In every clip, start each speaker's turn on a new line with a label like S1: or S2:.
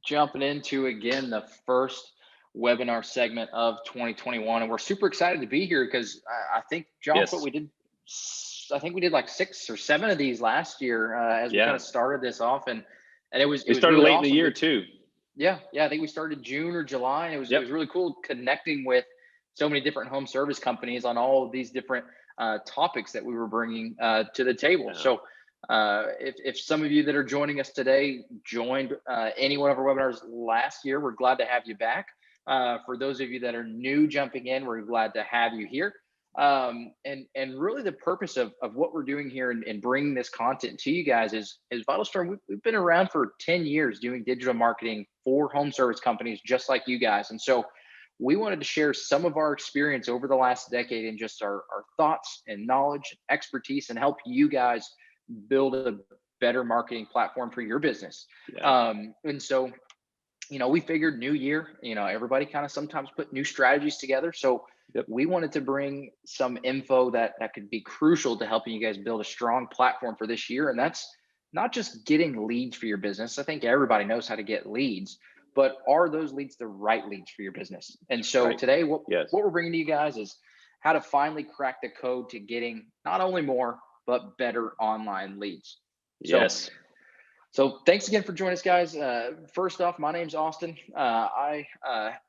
S1: Jumping into again the first webinar segment of 2021, and we're super excited to be here because I think, Josh, what
S2: Yes.
S1: we did, I think we did like 6 or 7 of these last year as we kind
S2: Yeah.
S1: of started this off, and
S2: We
S1: it was
S2: started
S1: really
S2: late in the
S1: awesome.
S2: year too.
S1: Yeah, I think we started June or July, and it
S2: Yep.
S1: was really cool connecting with so many different home service companies on all of these different topics that we were bringing to the table.
S2: Yeah.
S1: So, if some of you that are joining us today joined any one of our webinars last year, we're glad to have you back. For those of you that are new jumping in, we're glad to have you here. And really the purpose of what we're doing here and bringing this content to you guys is Vital Storm. We've been around for 10 years doing digital marketing for home service companies just like you guys. And so we wanted to share some of our experience over the last decade and just our thoughts and knowledge, expertise, and help you guys build a better marketing platform for your business.
S2: Yeah.
S1: And so we figured new year, everybody kind of sometimes put new strategies together. So
S2: Yep.
S1: we wanted to bring some info that could be crucial to helping you guys build a strong platform for this year. And that's not just getting leads for your business. I think everybody knows how to get leads, but are those leads the right leads for your business? And so
S2: Right.
S1: today, what
S2: Yes.
S1: we're bringing to you guys is how to finally crack the code to getting not only more, but better online leads. So
S2: Yes.
S1: so thanks again for joining us, guys. First off, my name's Austin. I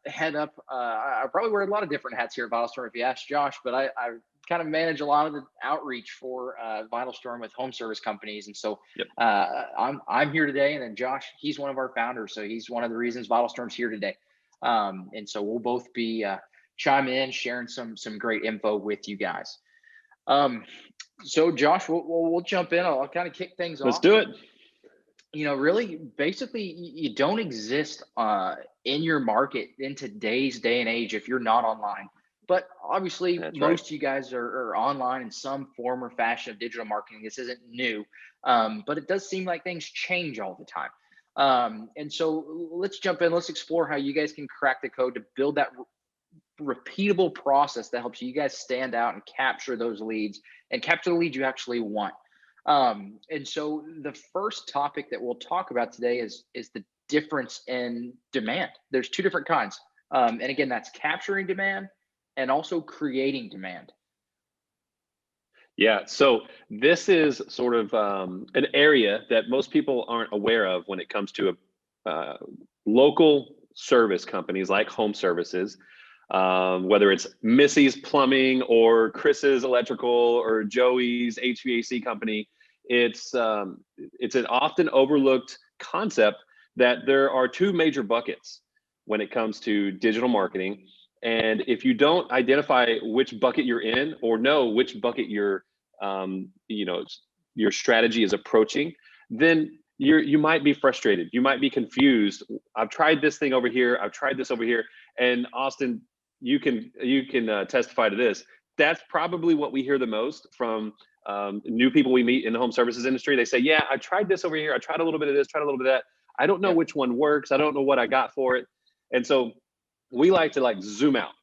S1: head up. I probably wear a lot of different hats here at Vital Storm, if you ask Josh, but I kind of manage a lot of the outreach for Vital Storm with home service companies, and so
S2: Yep.
S1: I'm here today. And then Josh, he's one of our founders, so he's one of the reasons Vital Storm's here today. And so we'll both be chiming in, sharing some great info with you guys. So Josh, we'll jump in. I'll kind of kick things
S2: Let's
S1: off.
S2: do it.
S1: Really, basically, you don't exist in your market in today's day and age if you're not online. But obviously,
S2: That's right.
S1: most of you guys are online in some form or fashion of digital marketing. This isn't new, but it does seem like things change all the time. And so let's jump in. Let's explore how you guys can crack the code to build that repeatable process that helps you guys stand out and capture those leads and capture the leads you actually want. And so the first topic that we'll talk about today is the difference in demand. There's two different kinds. And again, that's capturing demand and also creating demand.
S2: Yeah. So this is sort of an area that most people aren't aware of when it comes to local service companies like home services. Whether it's Missy's Plumbing or Chris's Electrical or Joey's HVAC company, it's an often overlooked concept that there are two major buckets when it comes to digital marketing. And if you don't identify which bucket you're in or know which bucket your strategy is approaching, then you might be frustrated. You might be confused. I've tried this thing over here. I've tried this over here. And Austin, you can testify to this. That's probably what we hear the most from new people we meet in the home services industry. They say, yeah, I tried this over here. I tried a little bit of this, tried a little bit of that. I don't know
S1: Yep.
S2: which one works. I don't know what I got for it. And so we like to zoom out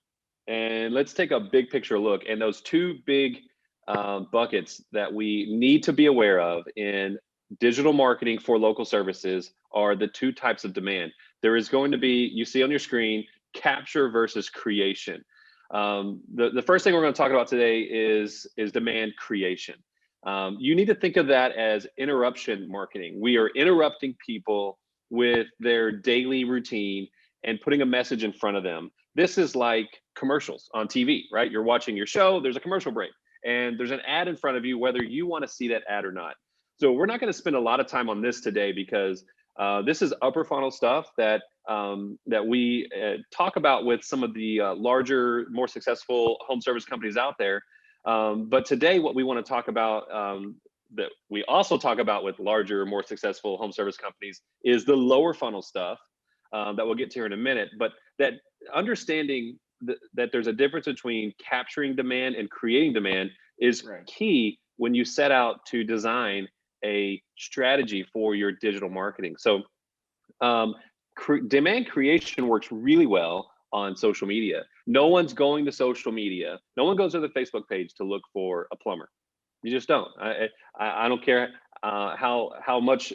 S2: and let's take a big picture look. And those two big buckets that we need to be aware of in digital marketing for local services are the two types of demand. There is going to be, you see on your screen, capture versus creation. The first thing we're going to talk about today is demand creation. You need to think of that as interruption marketing. We are interrupting people with their daily routine and putting a message in front of them. This is like commercials on TV, right? You're watching your show, there's a commercial break, and there's an ad in front of you, whether you want to see that ad or not. So we're not going to spend a lot of time on this today because this is upper funnel stuff that we talk about with some of the larger, more successful home service companies out there. But today, what we want to talk about that we also talk about with larger, more successful home service companies is the lower funnel stuff that we'll get to here in a minute. But that understanding that there's a difference between capturing demand and creating demand is
S1: Right.
S2: key when you set out to design a strategy for your digital marketing. So demand creation works really well on social media. No one's going to social media. No one goes to the Facebook page to look for a plumber. You just don't. I don't care how much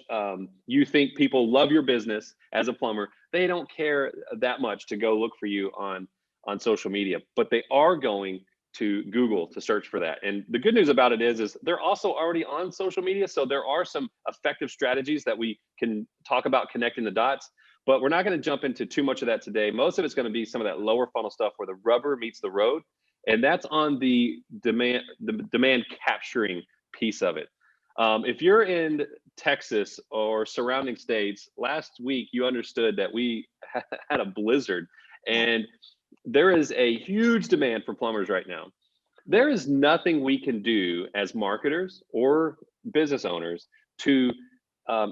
S2: you think people love your business as a plumber. They don't care that much to go look for you on social media, but they are going to Google to search for that. And the good news about it is they're also already on social media. So there are some effective strategies that we can talk about connecting the dots, but we're not going to jump into too much of that today. Most of it's going to be some of that lower funnel stuff where the rubber meets the road. And that's on the demand capturing piece of it. If you're in Texas or surrounding states, last week you understood that we had a blizzard, and there is a huge demand for plumbers right now. There is nothing we can do as marketers or business owners to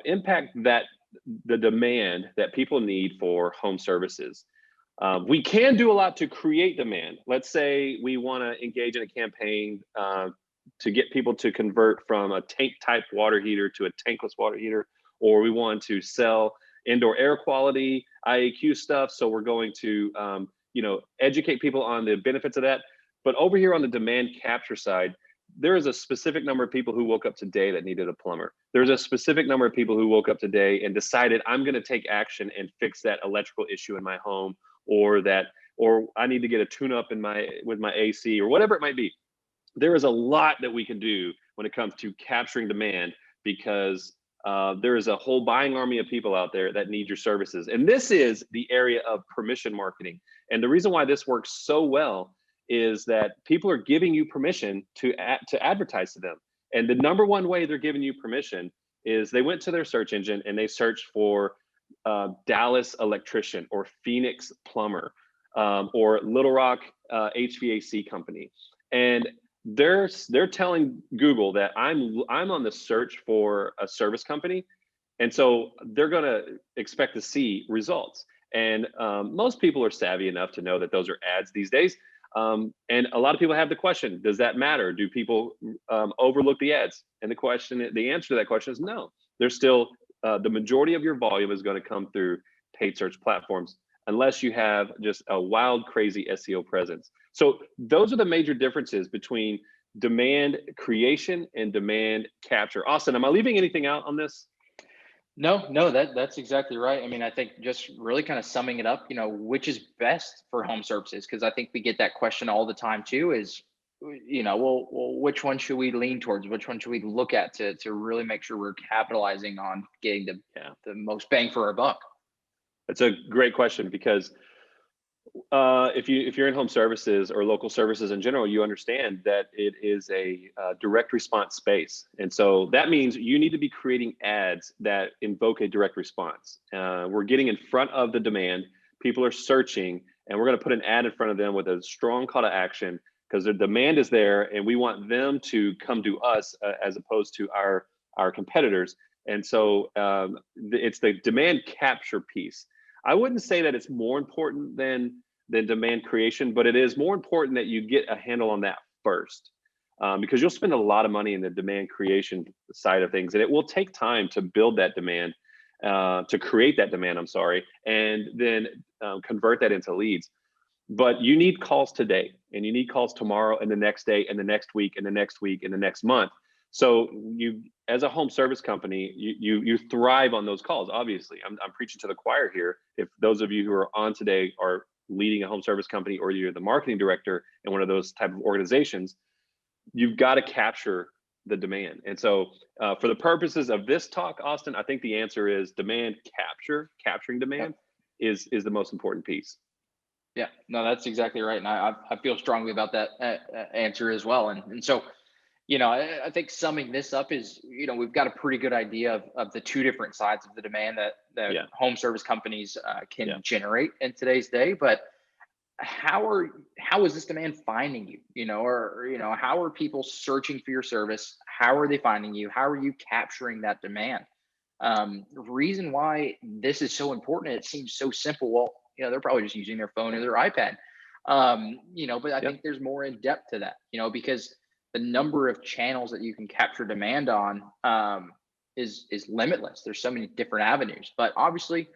S2: impact the demand that people need for home services. We can do a lot to create demand. Let's say we want to engage in a campaign to get people to convert from a tank type water heater to a tankless water heater, or we want to sell indoor air quality, IAQ stuff. So we're going to educate people on the benefits of that. But over here on the demand capture side, there is a specific number of people who woke up today that needed a plumber. There's a specific number of people who woke up today and decided, I'm going to take action and fix that electrical issue in my home, or I need to get a tune-up with my AC, or whatever it might be. There is a lot that we can do when it comes to capturing demand, because there is a whole buying army of people out there that need your services. And this is the area of permission marketing. And the reason why this works so well is that people are giving you permission to advertise to them. And the number one way they're giving you permission is they went to their search engine and they searched for Dallas electrician, or Phoenix plumber, or Little Rock HVAC company. And they're telling Google that I'm on the search for a service company. And so they're going to expect to see results. And most people are savvy enough to know that those are ads these days. And a lot of people have the question, does that matter? Do people overlook the ads? And the answer to that question is no. There's still the majority of your volume is going to come through paid search platforms, unless you have just a wild, crazy SEO presence. So those are the major differences between demand creation and demand capture. Austin, am I leaving anything out on this?
S1: No, that's exactly right. I mean, I think just really kind of summing it up, which is best for home services? Because I think we get that question all the time too, is, well, which one should we lean towards? Which one should we look at to really make sure we're capitalizing on getting the most bang for our buck?
S2: That's a great question, because if you're in home services or local services in general, you understand that it is a direct response space. And so that means you need to be creating ads that invoke a direct response. We're getting in front of the demand. People are searching, and we're going to put an ad in front of them with a strong call to action, because the demand is there and we want them to come to us as opposed to our competitors. And so it's the demand capture piece. I wouldn't say that it's more important than demand creation, but it is more important that you get a handle on that first, because you'll spend a lot of money in the demand creation side of things, and it will take time to build that demand, to create that demand, and then convert that into leads. But you need calls today, and you need calls tomorrow, and the next day, and the next week, and the next week, and the next month. So you, as a home service company, you thrive on those calls. Obviously, I'm preaching to the choir here. If those of you who are on today are leading a home service company, or you're the marketing director in one of those type of organizations, you've got to capture the demand. And so for the purposes of this talk, Austin, I think the answer is demand capturing demand is the most important piece.
S1: Yeah, no, that's exactly right. And I feel strongly about that answer as well. And so, I think summing this up is, we've got a pretty good idea of the two different sides of the demand that home service companies can generate in today's day. But how is this demand finding you? Or how are people searching for your service? How are they finding you? How are you capturing that demand? The reason why this is so important, it seems so simple. Well, they're probably just using their phone or their iPad. But I think there's more in depth to that, because the number of channels that you can capture demand on is limitless. There's so many different avenues, but obviously,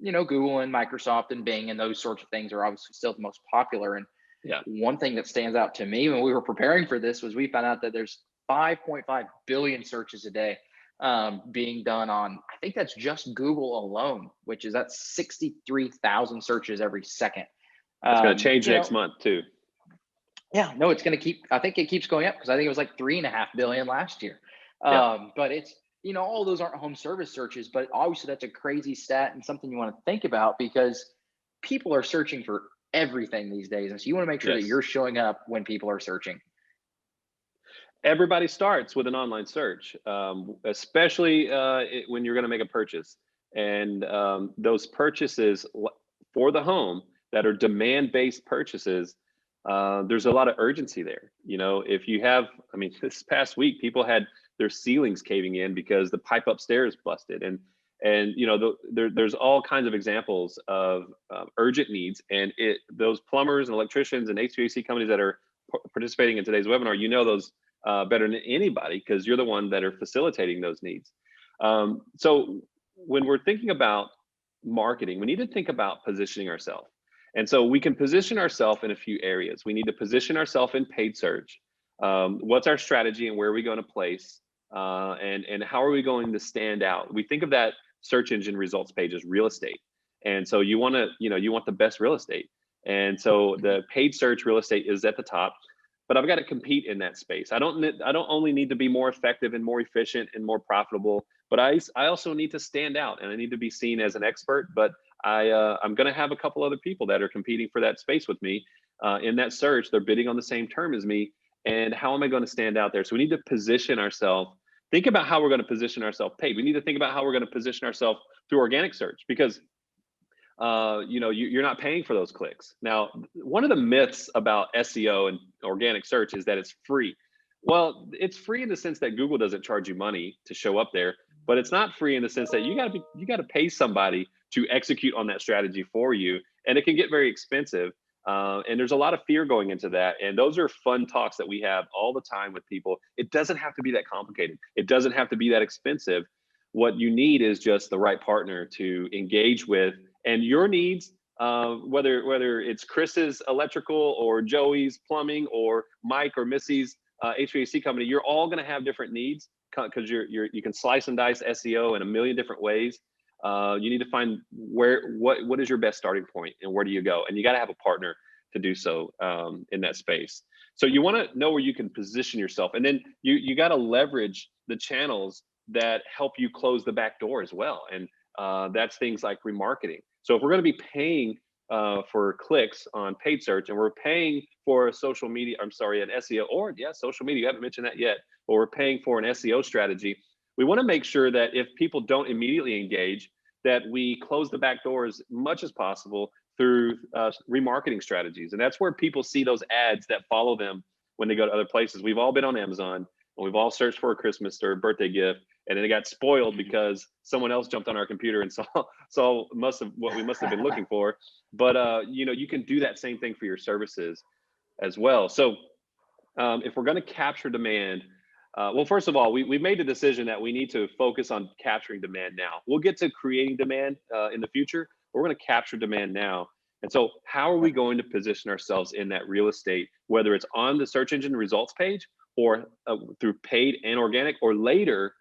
S1: Google and Microsoft and Bing and those sorts of things are obviously still the most popular. And one thing that stands out to me when we were preparing for this was we found out that there's 5.5 billion searches a day being done on, I think that's just Google alone, which is that's 63,000 searches every second.
S2: That's going to change
S1: You
S2: next
S1: know,
S2: month too.
S1: yeah, no, it's going to keep, I think it keeps going up because I think it was like 3.5 billion last year.
S2: Yeah.
S1: But it's, all those aren't home service searches, but obviously that's a crazy stat and something you want to think about because people are searching for everything these days. And so you want to make sure that
S2: Yes.
S1: you're showing up when people are searching.
S2: Everybody starts with an online search, especially when you're going to make a purchase. And those purchases for the home that are demand-based purchases, there's a lot of urgency there. If you have, I mean, this past week, people had their ceilings caving in because the pipe upstairs busted, and there's all kinds of examples of urgent needs, and those plumbers and electricians and HVAC companies that are participating in today's webinar, those better than anybody because you're the one that are facilitating those needs. So when we're thinking about marketing, we need to think about positioning ourselves. And so we can position ourselves in a few areas. We need to position ourselves in paid search. What's our strategy and where are we going to place? And how are we going to stand out? We think of that search engine results page as real estate. And so you want the best real estate. And so the paid search real estate is at the top, but I've got to compete in that space. I don't only need to be more effective and more efficient and more profitable, but I also need to stand out and I need to be seen as an expert. But I'm going to have a couple other people that are competing for that space with me in that search. They're bidding on the same term as me. And how am I going to stand out there? So we need to position ourselves. Think about how we're going to position ourselves paid. We need to think about how we're going to position ourselves through organic search because you're not paying for those clicks. Now, one of the myths about SEO and organic search is that it's free. Well, it's free in the sense that Google doesn't charge you money to show up there, but it's not free in the sense that you got to pay somebody to execute on that strategy for you, and it can get very expensive. And there's a lot of fear going into that. And those are fun talks that we have all the time with people. It doesn't have to be that complicated. It doesn't have to be that expensive. What you need is just the right partner to engage with, and your needs, whether it's Chris's electrical or Joey's plumbing or Mike or Missy's HVAC company, you're all going to have different needs because you can slice and dice SEO in a million different ways. You need to find what is your best starting point and where do you go, and you got to have a partner to do so in that space. So you want to know where you can position yourself, and then you got to leverage the channels that help you close the back door as well, and that's things like remarketing. So if we're going to be paying for clicks on paid search, and we're paying for social media, an SEO, or social media, you haven't mentioned that yet, or we're paying for an SEO strategy, we want to make sure that if people don't immediately engage, that we close the back door as much as possible through remarketing strategies. And that's where people see those ads that follow them when they go to other places. We've all been on Amazon, and we've all searched for a Christmas or a birthday gift, and then it got spoiled because someone else jumped on our computer and saw what we must have been looking for. But you can do that same thing for your services as well. So if we're going to capture demand, well, first of all, we've made the decision that we need to focus on capturing demand now. We'll get to creating demand in the future, but we're going to capture demand now. And so how are we going to position ourselves in that real estate, whether it's on the search engine results page or through paid and organic, or later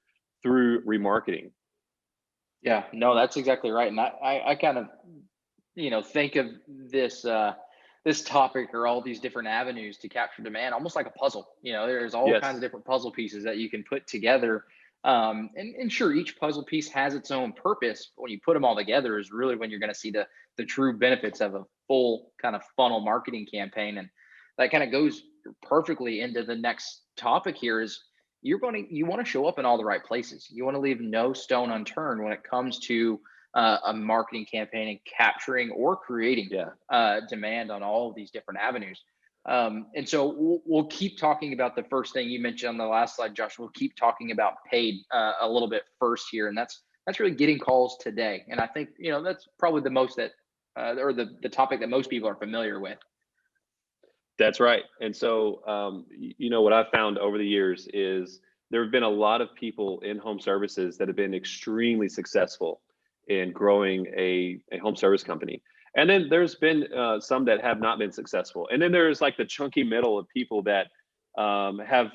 S2: through remarketing?
S1: Yeah, no, that's exactly right. And I kind of, think of this topic or all these different avenues to capture demand, almost like a puzzle. There's all kinds of
S2: Yes.
S1: different puzzle pieces that you can put together. And sure, each puzzle piece has its own purpose. But when you put them all together is really when you're going to see the true benefits of a full kind of funnel marketing campaign. And that kind of goes perfectly into the next topic here is you want to show up in all the right places. You want to leave no stone unturned when it comes to a marketing campaign and capturing or creating
S2: Yeah.
S1: demand on all of these different avenues. And so we'll keep talking about the first thing you mentioned on the last slide, Josh. We'll keep talking about paid a little bit first here, and that's really getting calls today. And I think that's probably the most that or the topic that most people are familiar with.
S2: That's right. And so, what I've found over the years is there have been a lot of people in home services that have been extremely successful in growing a home service company. And then there's been some that have not been successful. And then there's like the chunky middle of people that have,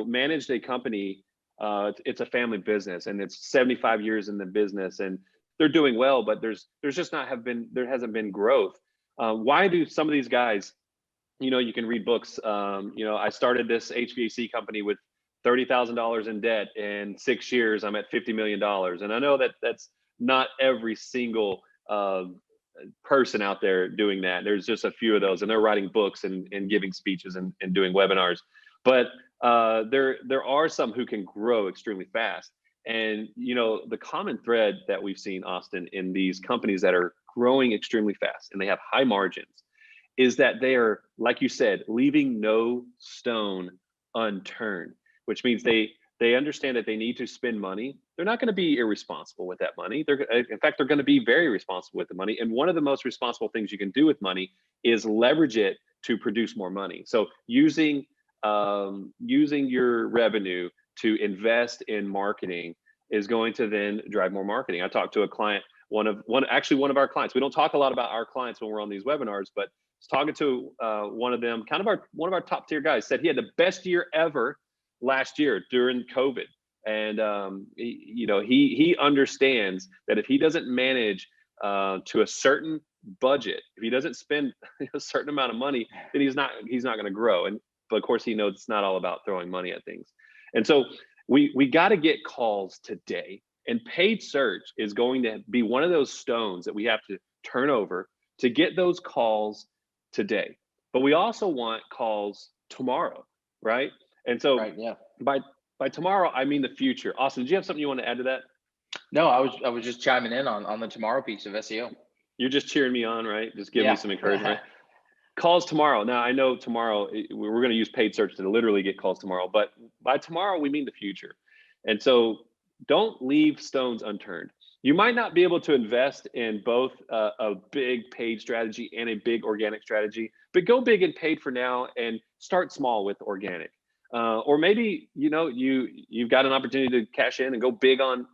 S2: managed a company it's a family business and it's 75 years in the business and they're doing well, but there hasn't been growth. Why do some of these guys, you can read books. I started this HVAC company with $30,000 in debt. In 6 years, I'm at $50 million. And I know that that's not every single person out there doing that. There's just a few of those, and they're writing books and giving speeches and doing webinars. But there are some who can grow extremely fast. And the common thread that we've seen, Austin, in these companies that are growing extremely fast and they have high margins is that they are, like you said, leaving no stone unturned, which means they understand that they need to spend money. They're not going to be irresponsible with that money. In fact, they're going to be very responsible with the money. And one of the most responsible things you can do with money is leverage it to produce more money. So using your revenue to invest in marketing is going to then drive more marketing. I talked to a client, one of our clients. We don't talk a lot about our clients when we're on these webinars, but I was talking to one of them, one of our top tier guys, said he had the best year ever last year during COVID. And he understands that if he doesn't manage to a certain budget, if he doesn't spend a certain amount of money, then he's not going to grow. But of course, he knows it's not all about throwing money at things. And so we got to get calls today. And paid search is going to be one of those stones that we have to turn over to get those calls today. But we also want calls tomorrow, right? And so
S1: right, yeah.
S2: By tomorrow, I mean the future. Austin, did you have something you want to add to that?
S1: No, I was just chiming in on the tomorrow piece of SEO.
S2: You're just cheering me on, right? Just give me some encouragement. Calls tomorrow. Now, I know tomorrow we're going to use paid search to literally get calls tomorrow, but by tomorrow, we mean the future. And so don't leave stones unturned. You might not be able to invest in both a big paid strategy and a big organic strategy, but go big and paid for now and start small with organic. Or maybe you've got an opportunity to cash in and go big on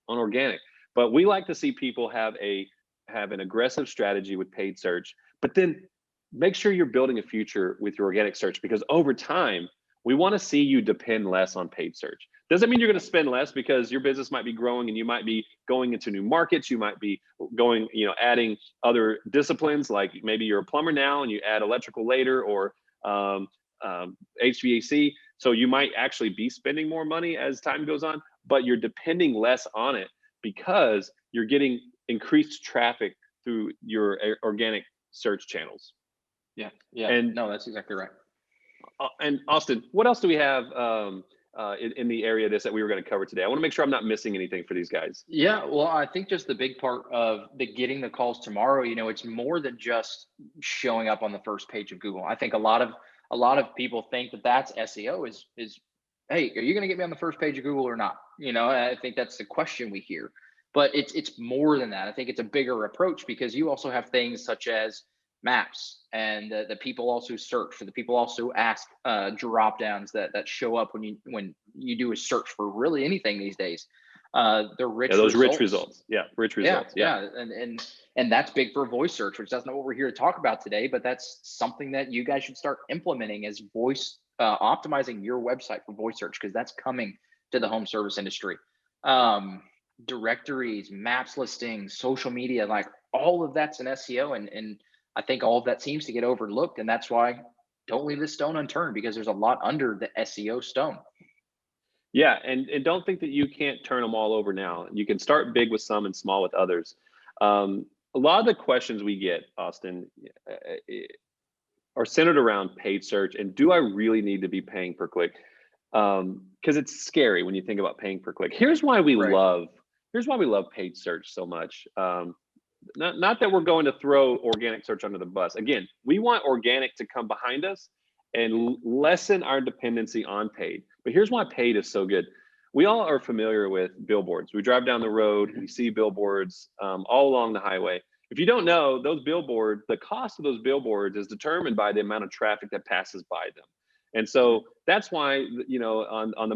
S2: organic. But we like to see people have an aggressive strategy with paid search, but then make sure you're building a future with your organic search, because over time we want to see you depend less on paid search. Doesn't mean you're going to spend less, because your business might be growing and you might be going into new markets. You might be going, adding other disciplines, like maybe you're a plumber now and you add electrical later, or HVAC. So you might actually be spending more money as time goes on, but you're depending less on it because you're getting increased traffic through your organic search channels.
S1: Yeah.
S2: And
S1: no, that's exactly right.
S2: And Austin, what else do we have in the area of this that we were going to cover today? I want to make sure I'm not missing anything for these guys.
S1: Yeah, well, I think just the big part of getting the calls tomorrow, it's more than just showing up on the first page of Google. I think a lot of people think that that's SEO is, hey, are you going to get me on the first page of Google or not? I think that's the question we hear, but it's more than that. I think it's a bigger approach, because you also have things such as maps, and the people also search, or the people also ask drop downs that show up when you do a search for really anything these days. They're rich
S2: those
S1: results.
S2: rich results. Yeah, rich results.
S1: Yeah. And that's big for voice search, which that's not what we're here to talk about today, but that's something that you guys should start implementing, as voice optimizing your website for voice search, because that's coming to the home service industry. Directories, maps, listings, social media, like all of that's an SEO, and I think all of that seems to get overlooked, and that's why don't leave this stone unturned, because there's a lot under the SEO stone.
S2: Yeah, and don't think that you can't turn them all over now. You can start big with some and small with others. A lot of the questions we get, Austin, are centered around paid search, and do I really need to be paying per click? Because it's scary when you think about paying per click. Here's why we love paid search so much. Not that we're going to throw organic search under the bus. Again, we want organic to come behind us and lessen our dependency on paid. But here's why paid is so good. We all are familiar with billboards. We drive down the road, we see billboards all along the highway. If you don't know, those billboards, the cost of those billboards is determined by the amount of traffic that passes by them. And so that's why, on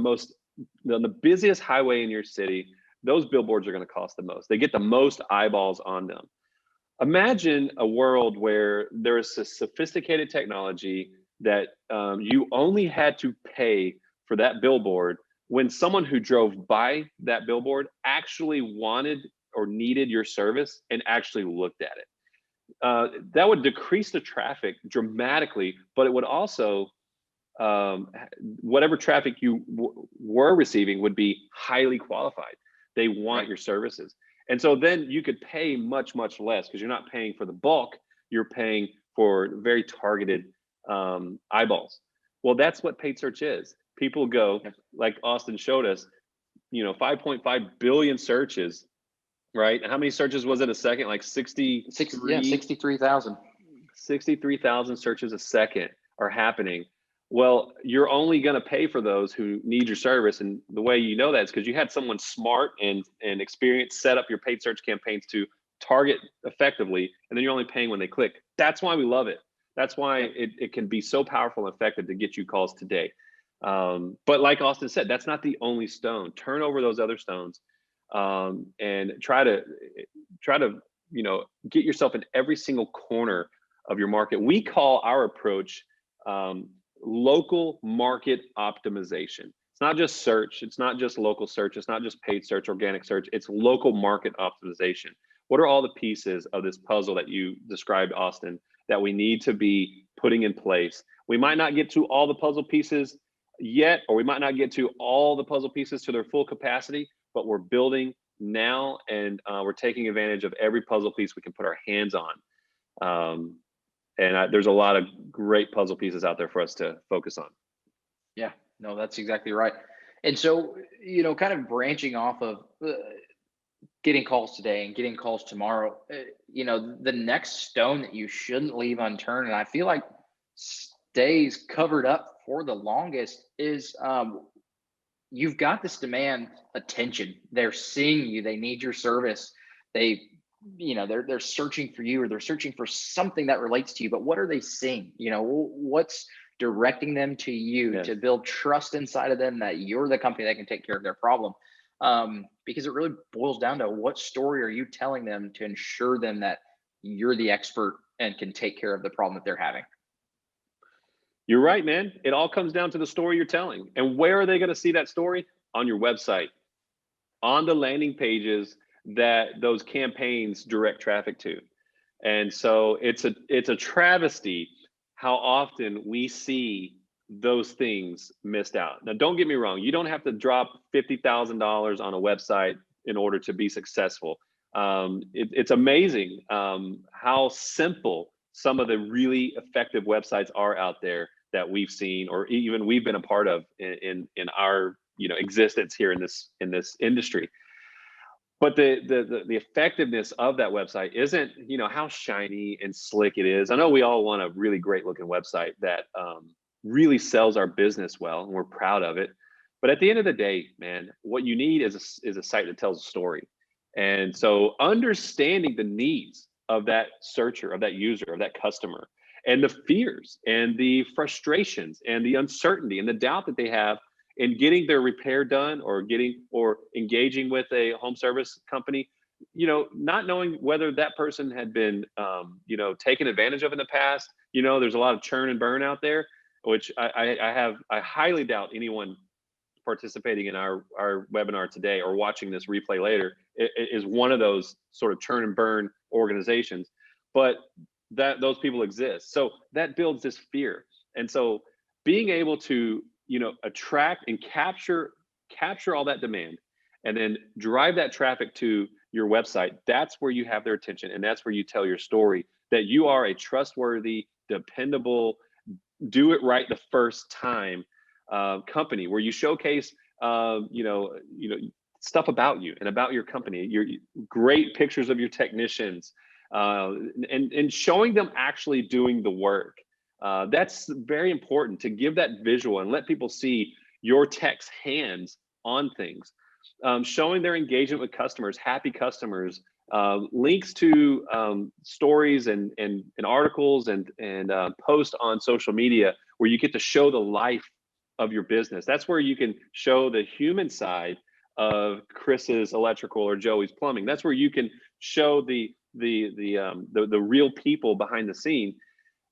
S2: the busiest highway in your city, those billboards are going to cost the most. They get the most eyeballs on them. Imagine a world where there is a sophisticated technology that you only had to pay for that billboard when someone who drove by that billboard actually wanted or needed your service and actually looked at it. That would decrease the traffic dramatically, but it would also, whatever traffic you were receiving would be highly qualified. They want your services. And so then you could pay much, much less because you're not paying for the bulk, you're paying for very targeted eyeballs. Well, that's what paid search is. People go, like Austin showed us, 5.5 billion searches, right? And how many searches was it a second? Like
S1: 63,000.
S2: 63,000 searches a second are happening. Well, you're only going to pay for those who need your service. And the way you know that is because you had someone smart and experienced set up your paid search campaigns to target effectively, and then you're only paying when they click. That's why we love it. That's why it can be so powerful and effective to get you calls today. But like Austin said, that's not the only stone. Turn over those other stones and try to get yourself in every single corner of your market. We call our approach local market optimization. It's not just search. It's not just local search. It's not just paid search, organic search. It's local market optimization. What are all the pieces of this puzzle that you described, Austin, that we need to be putting in place? We might not get to all the puzzle pieces yet, or we might not get to all the puzzle pieces to their full capacity, but we're building now, and we're taking advantage of every puzzle piece we can put our hands on. There's a lot of great puzzle pieces out there for us to focus on.
S1: Yeah, no, that's exactly right. And so, kind of branching off of getting calls today and getting calls tomorrow, the next stone that you shouldn't leave unturned, and I feel like stays covered up for the longest, is you've got this demand attention. They're seeing you. They need your service. They're searching for you, or they're searching for something that relates to you. But what are they seeing? What's directing them to you to build trust inside of them that you're the company that can take care of their problem? Because it really boils down to what story are you telling them to ensure them that you're the expert and can take care of the problem that they're having.
S2: You're right, man. It all comes down to the story you're telling. And where are they going to see that story? On your website, on the landing pages that those campaigns direct traffic to. And so it's a travesty how often we see those things missed out. Now, don't get me wrong. You don't have to drop $50,000 on a website in order to be successful. It's amazing how simple some of the really effective websites are out there that we've seen, or even we've been a part of in our existence here in this industry. But the effectiveness of that website isn't how shiny and slick it is. I know we all want a really great looking website that really sells our business well, and we're proud of it. But at the end of the day, man, what you need is a site that tells a story. And so understanding the needs of that searcher, of that user, of that customer, and the fears and the frustrations and the uncertainty and the doubt that they have in getting their repair done, or engaging with a home service company, not knowing whether that person had been, taken advantage of in the past. There's a lot of churn and burn out there, which I highly doubt anyone participating in our webinar today or watching this replay later is one of those sort of churn and burn organizations, but those people exist. So that builds this fear. And so being able to attract and capture all that demand, and then drive that traffic to your website, that's where you have their attention, and that's where you tell your story that you are a trustworthy, dependable, do it right the first time company, where you showcase stuff about you and about your company, your great pictures of your technicians, and showing them actually doing the work. That's very important, to give that visual and let people see your tech's hands on things. Showing their engagement with customers, happy customers, links to stories and articles and posts on social media where you get to show the life of your business. That's where you can show the human side of Chris's electrical or Joey's plumbing. That's where you can show the real people behind the scene.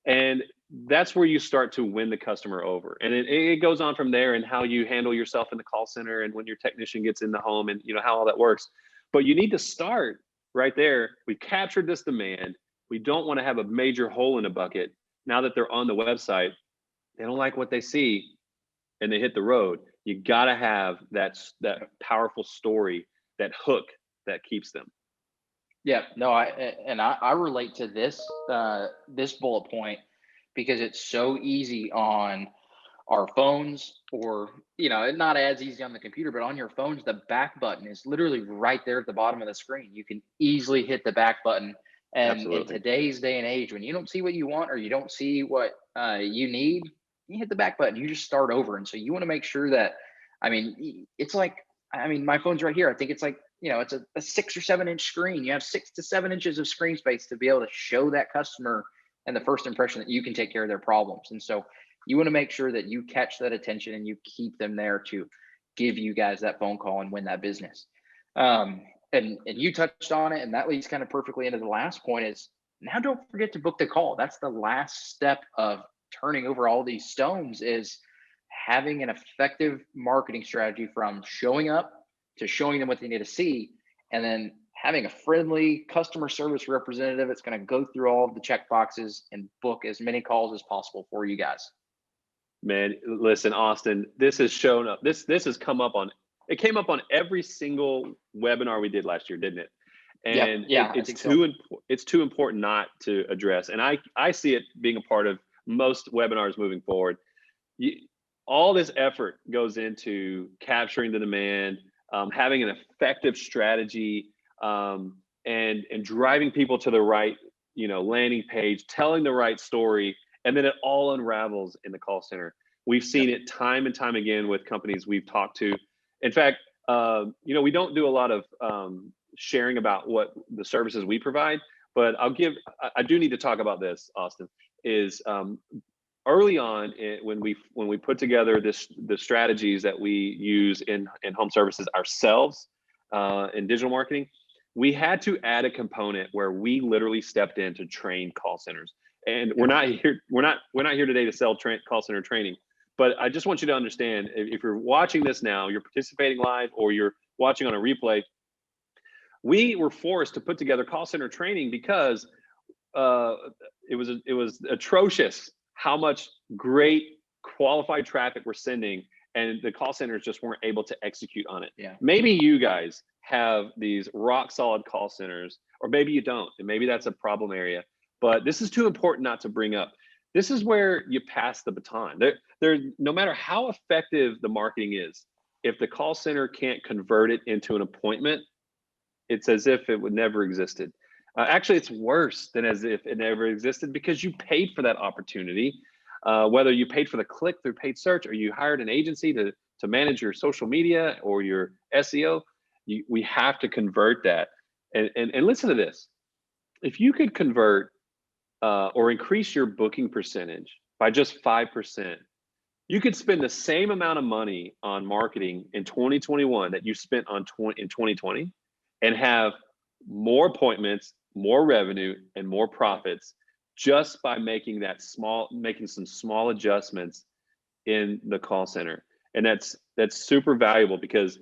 S2: And that's where you start to win the customer over. And it goes on from there, and how you handle yourself in the call center and when your technician gets in the home, and how all that works. But you need to start right there. We've captured this demand. We don't want to have a major hole in a bucket. Now that they're on the website, they don't like what they see and they hit the road. You got to have that powerful story, that hook that keeps them.
S1: Yeah, no, I relate to this bullet point because it's so easy on our phones, or not as easy on the computer, but on your phones, the back button is literally right there at the bottom of the screen. You can easily hit the back button. And in
S2: Absolutely.
S1: today's day and age, when you don't see what you want or you don't see what you need, you hit the back button. You just start over. And so you want to make sure that, it's like, my phone's right here. I think it's like, it's a 6 or 7 inch screen. You have 6 to 7 inches of screen space to be able to show that customer and the first impression that you can take care of their problems. And so you want to make sure that you catch that attention and you keep them there to give you guys that phone call and win that business. And you touched on it, and that leads kind of perfectly into the last point is, now don't forget to book the call. That's the last step of turning over all these stones, is having an effective marketing strategy, from showing up to showing them what they need to see, and then having a friendly customer service representative that's going to go through all of the check boxes and book as many calls as possible for you guys.
S2: Man, listen, Austin, this has shown up. This has come up on, it came up on every single webinar we did last year, didn't it? And
S1: yeah,
S2: it's too important not to address. And I see it being a part of most webinars moving forward. All this effort goes into capturing the demand, having an effective strategy, and driving people to the right, landing page, telling the right story, and then it all unravels in the call center. We've seen it time and time again with companies we've talked to. In fact, we don't do a lot of sharing about what the services we provide, but I do need to talk about this, Austin, is early on when we put together the strategies that we use in home services ourselves, in digital marketing, we had to add a component where we literally stepped in to train call centers. And we're not here today to sell call center training, but I just want you to understand, if you're watching this now, you're participating live, or you're watching on a replay, we were forced to put together call center training because it was atrocious how much great qualified traffic we're sending, and the call centers just weren't able to execute on it.
S1: Yeah.
S2: Maybe you guys have these rock solid call centers, or maybe you don't, and maybe that's a problem area. But this is too important not to bring up. This is where you pass the baton. No matter how effective the marketing is, if the call center can't convert it into an appointment, it's as if it would never existed. Actually, it's worse than as if it never existed, because you paid for that opportunity. Whether you paid for the click through paid search, or you hired an agency to manage your social media or your SEO, we have to convert that. And listen to this. If you could convert or increase your booking percentage by just 5%, you could spend the same amount of money on marketing in 2021 that you spent in 2020, and have more appointments, more revenue, and more profits, just by making some small adjustments in the call center. And that's super valuable, because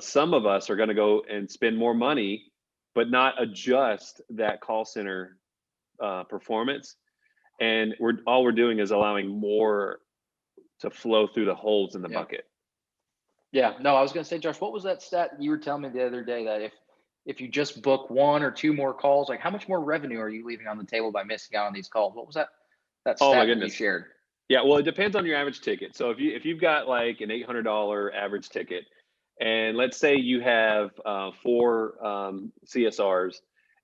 S2: some of us are going to go and spend more money, but not adjust that call center performance. And all we're doing is allowing more to flow through the holes in the bucket.
S1: Yeah, no, I was going to say, Josh, what was that stat you were telling me the other day, that if you just book 1 or 2 more calls, like how much more revenue are you leaving on the table by missing out on these calls? What was that stat
S2: Oh my
S1: that
S2: goodness.
S1: you shared?
S2: Yeah, well, it depends on your average ticket. So if you've got like an $800 average ticket, and let's say you have 4 CSRs,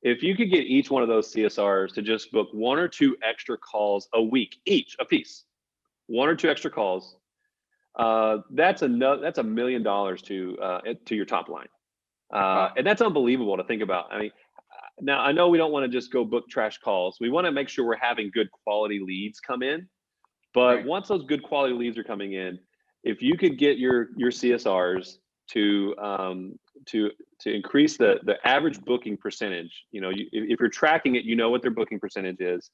S2: if you could get each one of those CSRs to just book 1 or 2 extra calls a week, each a piece, 1 or 2 extra calls, that's $1 million to your top line. And that's unbelievable to think about. I mean, now I know we don't want to just go book trash calls. We want to make sure we're having good quality leads come in. But once those good quality leads are coming in, if you could get your CSRs to increase the average booking percentage, if you're tracking it, you know what their booking percentage is.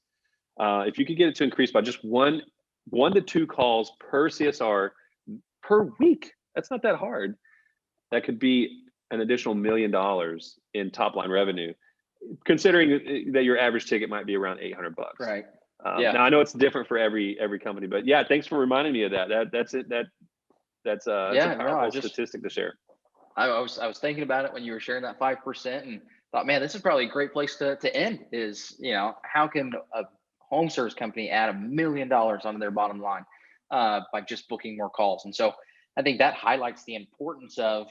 S2: if you could get it to increase by just one to two calls per CSR per week, that's not that hard. That could be an additional $1 million in top line revenue, considering that your average ticket might be around $800.
S1: Right.
S2: Now I know it's different for every company, but yeah, thanks for reminding me of that. That's it. That's a powerful statistic to share.
S1: I was thinking about it when you were sharing that 5%, and thought, man, this is probably a great place to end. Is, how can a home service company add $1 million onto their bottom line by just booking more calls? And so I think that highlights the importance of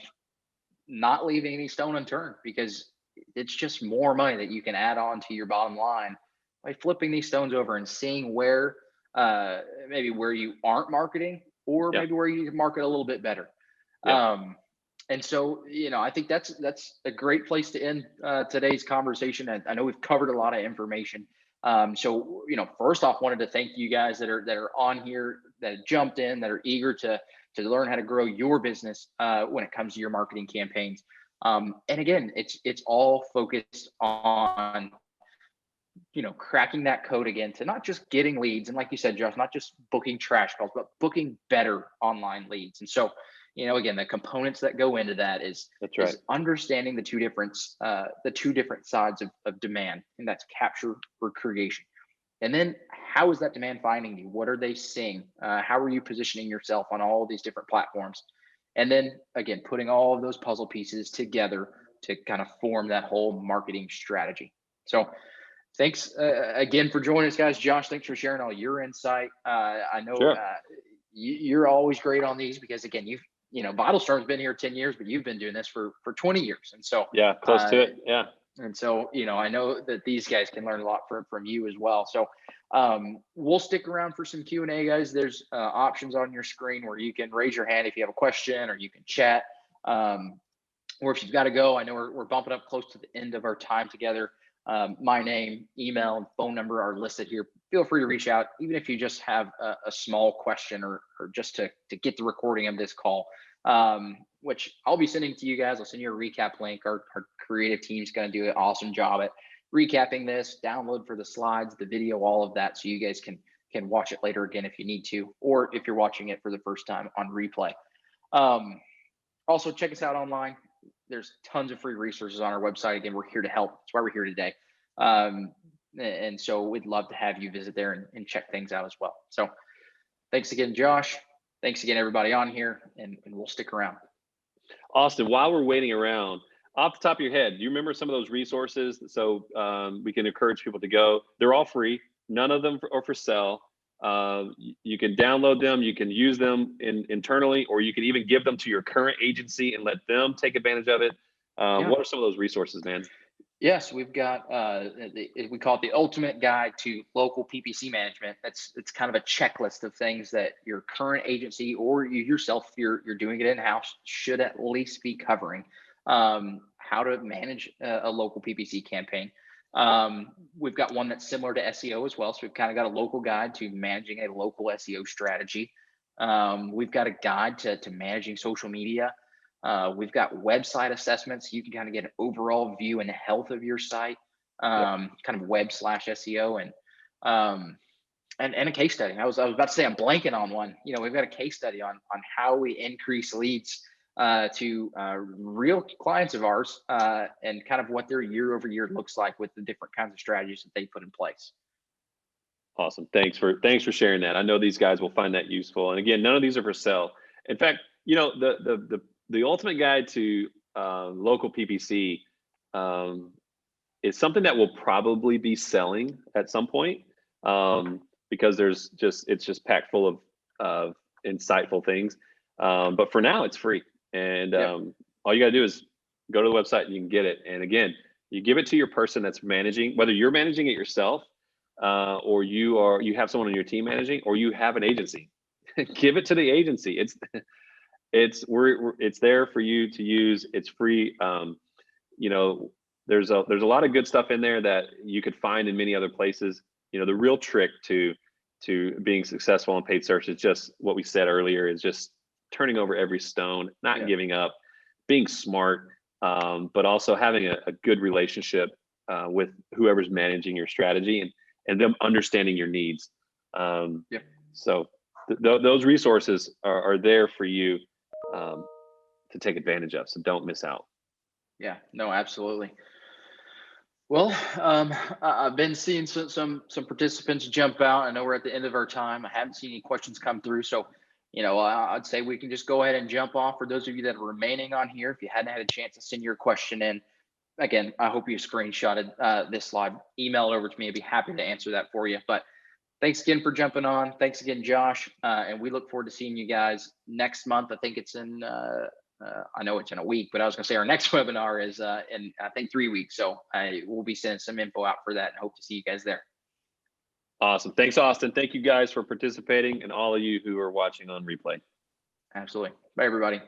S1: not leaving any stone unturned, because it's just more money that you can add on to your bottom line by flipping these stones over and seeing where maybe where you aren't marketing, or maybe where you can market a little bit better. And so, I think that's a great place to end today's conversation. I know we've covered a lot of information. So, first off, wanted to thank you guys that are on here, that jumped in, that are eager to learn how to grow your business when it comes to your marketing campaigns. And again, it's all focused on, cracking that code again, to not just getting leads. And like you said, Josh, not just booking trash calls, but booking better online leads. And so, again, the components that go into that is understanding the two different sides of demand, and that's capture or creation. And then how is that demand finding you? What are they seeing? How are you positioning yourself on all these different platforms? And then again, putting all of those puzzle pieces together to kind of form that whole marketing strategy. So thanks again for joining us, guys. Josh, thanks for sharing all your insight. I know you're always great on these, because again, VitalStorm's been here 10 years, but you've been doing this for 20 years. And so
S2: close to it. Yeah.
S1: And so, I know that these guys can learn a lot from you as well. So we'll stick around for some Q&A, guys. There's options on your screen where you can raise your hand if you have a question, or you can chat. Or if you've got to go, I know we're bumping up close to the end of our time together. My name, email, and phone number are listed here. Feel free to reach out, even if you just have a small question, or just to get the recording of this call, which I'll be sending to you guys. I'll send you a recap link. Our creative team's going to do an awesome job at recapping this, download for the slides, the video, all of that, so you guys can watch it later again if you need to, or if you're watching it for the first time on replay. Also, check us out online. There's tons of free resources on our website. Again, we're here to help. That's why we're here today. And so we'd love to have you visit there and check things out as well. So thanks again, Josh. Thanks again, everybody on here, and we'll stick around.
S2: Austin, while we're waiting around, off the top of your head, do you remember some of those resources? So we can encourage people to go. They're all free. None of them are for sale. You can download them. You can use them internally, or you can even give them to your current agency and let them take advantage of it. What are some of those resources, man?
S1: Yes, we've got we call it the ultimate guide to local PPC management. It's kind of a checklist of things that your current agency, or you yourself, if you're doing it in-house, should at least be covering. How to manage a local PPC campaign. We've got one that's similar to SEO as well. So we've kind of got a local guide to managing a local SEO strategy. We've got a guide to managing social media. We've got website assessments. You can kind of get an overall view and health of your site, kind of web/SEO, and a case study. I was about to say I'm blanking on one. We've got a case study on how we increase leads to real clients of ours, and kind of what their year-over-year looks like with the different kinds of strategies that they put in place.
S2: Awesome. Thanks for sharing that. I know these guys will find that useful. And again, none of these are for sale. In fact, the ultimate guide to local PPC is something that will probably be selling at some point, because it's just packed full of insightful things. But for now, it's free. And all you got to do is go to the website and you can get it. And again, you give it to your person that's managing, whether you're managing it yourself, or you have someone on your team managing, or you have an agency. Give it to the agency. It's there for you to use. It's free. There's a lot of good stuff in there that you could find in many other places. The real trick to being successful in paid search is just what we said earlier, is just turning over every stone, not giving up, being smart, but also having a good relationship with whoever's managing your strategy, and them understanding your needs.
S1: Yep.
S2: So those resources are there for you to take advantage of. So don't miss out.
S1: Yeah, no, absolutely. Well, I've been seeing some participants jump out. I know we're at the end of our time. I haven't seen any questions come through, so I'd say we can just go ahead and jump off. For those of you that are remaining on here, if you hadn't had a chance to send your question in, again, I hope you screenshotted this slide, email it over to me. I'd be happy to answer that for you. But thanks again for jumping on. Thanks again, Josh, and we look forward to seeing you guys next month. I think it's in. I know it's in a week, but I was going to say our next webinar is in, I think, 3 weeks. So I will be sending some info out for that and hope to see you guys there.
S2: Awesome. Thanks, Austin. Thank you guys for participating and all of you who are watching on replay.
S1: Absolutely. Bye, everybody.